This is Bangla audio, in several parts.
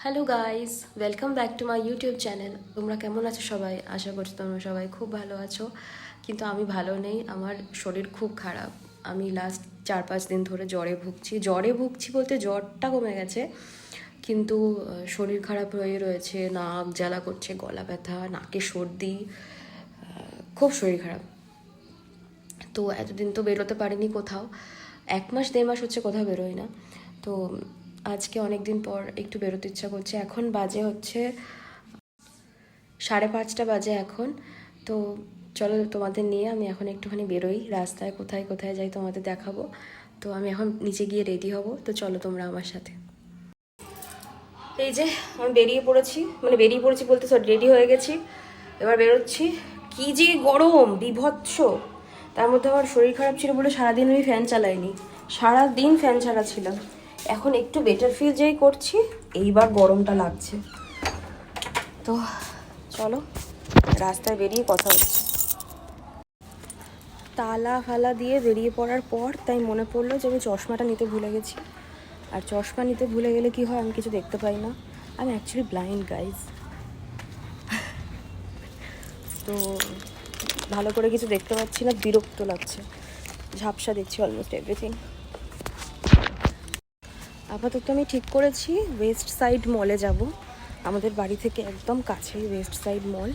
Hello guys, welcome back to my YouTube channel. তোমরা কেমন আছো সবাই? আশা করছি তোমরা সবাই খুব ভালো আছো, কিন্তু আমি ভালো নেই। আমার শরীর খুব খারাপ। আমি লাস্ট 4-5 দিন ধরে জ্বরে ভুগছি বলতে জ্বরটা কমে গেছে, কিন্তু শরীর খারাপ হয়ে রয়েছে। নাক জ্বালা করছে, গলা ব্যথা, নাকে সর্দি, খুব শরীর খারাপ। তো এতদিন তো বেরোতে পারিনি কোথাও, 1-1.5 মাস হচ্ছে কোথাও বেরোই না। তো আজকে অনেক দিন পর একটু বেরোতে ইচ্ছা করছে। এখন বাজে হচ্ছে 5:30 বাজে এখন। তো চলো তোমাদের নিয়ে আমি এখন একটুখানি বেরোই, রাস্তায় কোথায় কোথায় যাই তোমাদের দেখাবো। তো আমি এখন নিচে গিয়ে রেডি হব, তো চলো তোমরা আমার সাথে। এই যে আমি বেরিয়ে পড়েছি বলতে রেডি হয়ে গেছি, এবার বেরোচ্ছি। কি যে গরম বিভৎস, তার মধ্যে আমার শরীর খারাপ ছিল বলে সারাদিন আমি ফ্যান চালাইনি, সারাদিন ফ্যান ছাড়া ছিলাম। এখন একটু বেটার ফিল যেই করছি, এইবার গরমটা লাগছে। তো চলো রাস্তায় বেরিয়ে কথা হচ্ছে। তালা ফালা দিয়ে বেরিয়ে পড়ার পর তাই মনে পড়লো যে আমি চশমাটা নিতে ভুলে গেছি। আর চশমা নিতে ভুলে গেলে কি হয়, আমি কিছু দেখতে পাই না। আমি অ্যাকচুয়ালি ব্লাইন্ড গাইজ। তো ভালো করে কিছু দেখতে পাচ্ছি না, বিরক্ত লাগছে, ঝাপসা দেখছি অলমোস্ট এভরিথিং। আপাতত আমি ঠিক করেছি ওয়েস্ট সাইড মলে যাব। আমাদের বাড়ি থেকে একদম কাছেই ওয়েস্ট সাইড মল।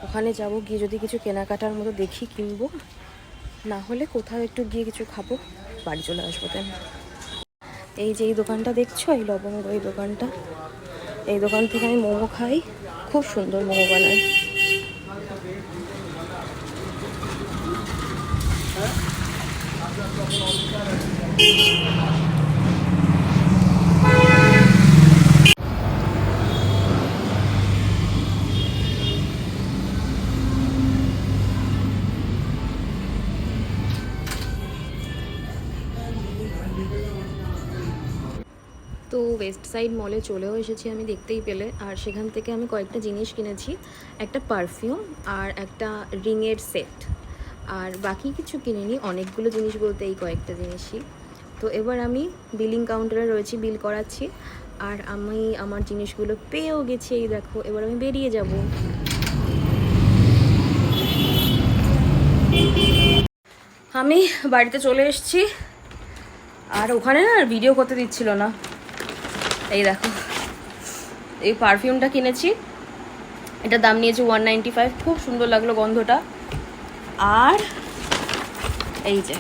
ওখানে যাব, গিয়ে যদি কিছু কেনাকাটার মতো দেখি কিনবো, না হলে কোথাও একটু গিয়ে কিছু খাবো, বাড়ি চলে আসবো। কেন এই যে এই দোকানটা দেখছো, এই লবণের ওই দোকানটা, এই দোকান থেকে আমি মোমো খাই, খুব সুন্দর মোমো বানায়। তো ওয়েস্ট সাইড মলে চলেও এসেছি আমি, দেখতেই পেলে। আর সেখান থেকে আমি কয়েকটা জিনিস কিনেছি, একটা পারফিউম আর একটা রিংয়ের সেট। আর বাকি কিছু কিনিনি, অনেকগুলো জিনিস বলতে এই কয়েকটা জিনিসই। তো এবার আমি বিলিং কাউন্টারে রয়েছি, বিল করাচ্ছি। আর আমি আমার জিনিসগুলো পেয়েও গেছি, এই দেখো। এবার আমি বেরিয়ে যাব। আমি বাড়িতে চলে এসেছি, আর ওখানে না ভিডিও করতে দিচ্ছিল না। এই দেখো, এই পারফিউমটা কিনেছি, এটা দাম নিয়েছে 195, খুব সুন্দর লাগলো গন্ধটা। আর এই যে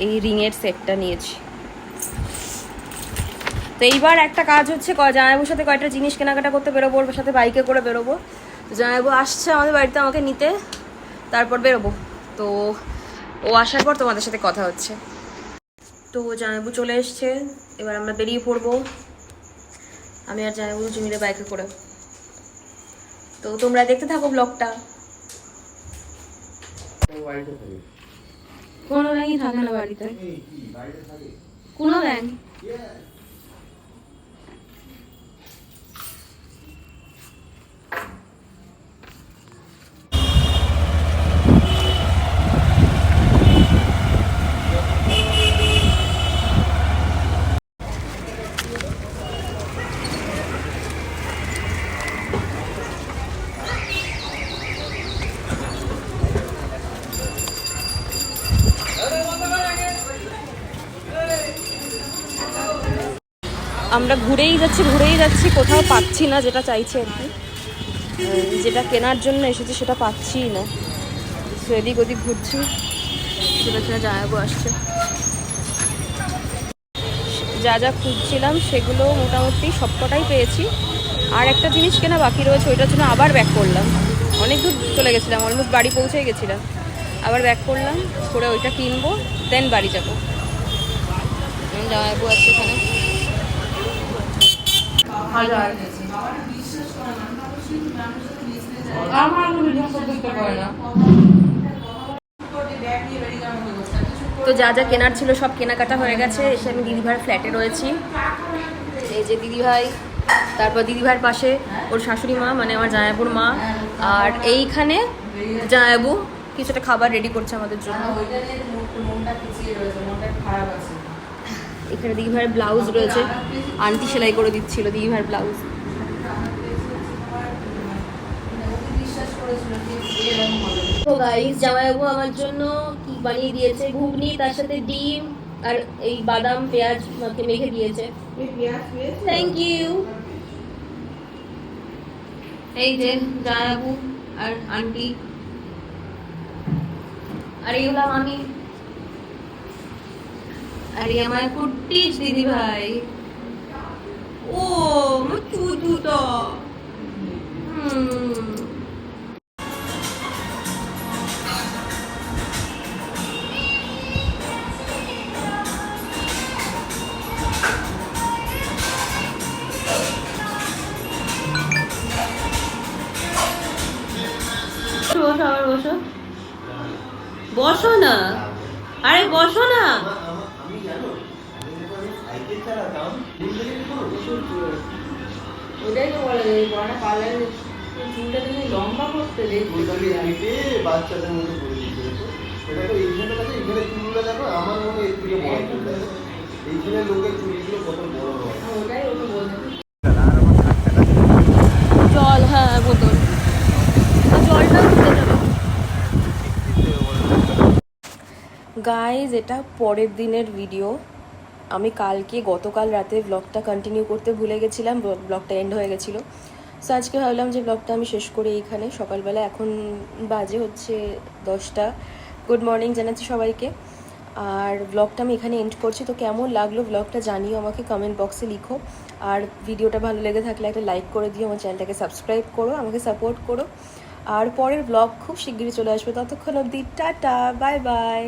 এই রিংয়ের সেটটা নিয়েছি। তো এইবার একটা কাজ হচ্ছে, জামাইবুর সাথে কয়েকটা জিনিস কেনাকাটা করতে বেরোবো, ওর সাথে বাইকে করে বেরোবো। তো জামাইবু আসছে আমাদের বাড়িতে আমাকে নিতে, তারপর বেরোবো। তো ও আসার পর তোমাদের সাথে কথা হচ্ছে। তো জামাইবু চলে এসছে, এবার আমরা বেরিয়ে পড়বো, আমি আর জামাইবু মিলে বাইকে করে। তো তোমরা দেখতে থাকো ব্লগটা। কোনো ব্যাংকই থাকে না বাড়িতে, কোনো ব্যাংক। আমরা ঘুরেই যাচ্ছি, কোথাও পাচ্ছি না যেটা চাইছি আর কি। যেটা কেনার জন্য এসেছি সেটা পাচ্ছি না, তো এদিক ওদিক ঘুরছি। সেটা জামাইবু আসছে, যা যা খুঁজছিলাম সেগুলো মোটামুটি সবকটাই পেয়েছি। আর একটা জিনিস কেনা বাকি রয়েছে, ওইটার জন্য আবার ব্যাক করলাম। অনেক দূর চলে গেছিলাম, অলমোস্ট বাড়ি পৌঁছেই গেছিলাম, আবার ব্যাক করলাম করে ওইটা কিনবো, দেন বাড়ি যাবো। জামাইবু আছে এখানে। তো যা যা কেনার ছিল সব কেনাকাটা হয়ে গেছে। এসে আমি দিদিভাইয়ের ফ্ল্যাটে রয়েছি। এই যে দিদিভাই, তারপর দিদিভাইয়ের পাশে ওর শাশুড়ি মা, মানে আমার জামাইবুর মা। আর এইখানে জামাইবু কিছুটা খাবার রেডি করছে আমাদের জন্য। এখানে দিদিভাইয়ের ব্লাউজ রয়েছে, আন্টি সেলাই করে দিচ্ছিল দিদিভাইয়ের ব্লাউজ। তো গাইস জামাইবাবু আমার জন্য কি বানিয়ে দিয়েছে, ঘুগনি, তার সাথে ডিম আর এই বাদাম পেঁয়াজ মেখে দিয়েছে। Thank you. এই যে জামাইবাবু আর আন্টি, আর এই হলাম আমি, আর এই আমার কুট্টিজ দিদি ভাই। ও চুদু তো বসো, আবার বসো, বসো না, আরে বসো না। ওটাই তো বলে পড়াটা পারলে চুলটা তুমি লম্বা করতে বাচ্চাদের মধ্যে করে দিতে হতো। এটা তো এইখানে দেখো, এখানে চুলগুলো দেখো, আমার মনে হয় এর থেকে বড় চুল দেখো। এইখানে লোকের চুলগুলো কত বড় হয়। ওটাই ওটা বলতে জল, হ্যাঁ বোতল, জলটা দিতে যাবে। গাইজ এটা পরের দিনের ভিডিও। আমি গতকাল রাতে ব্লগটা কন্টিনিউ করতে ভুলে গেছিলাম, ব্লগটা এন্ড হয়ে গেছিলো। সো আজকে ভাবলাম যে ব্লগটা আমি শেষ করি এইখানে সকালবেলা। এখন বাজে হচ্ছে 10টা। গুড মর্নিং জানাচ্ছি সবাইকে, আর ব্লগটা আমি এখানে এন্ড করছি। তো কেমন লাগলো ব্লগটা জানিও আমাকে, কমেন্ট বক্সে লিখো। আর ভিডিওটা ভালো লেগে থাকলে একটা লাইক করে দিও, আমার চ্যানেলটাকে সাবস্ক্রাইব করো, আমাকে সাপোর্ট করো। আর পরের ব্লগ খুব শিগগিরই চলে আসবে, ততক্ষণ অবধি টাটা, বাই বাই।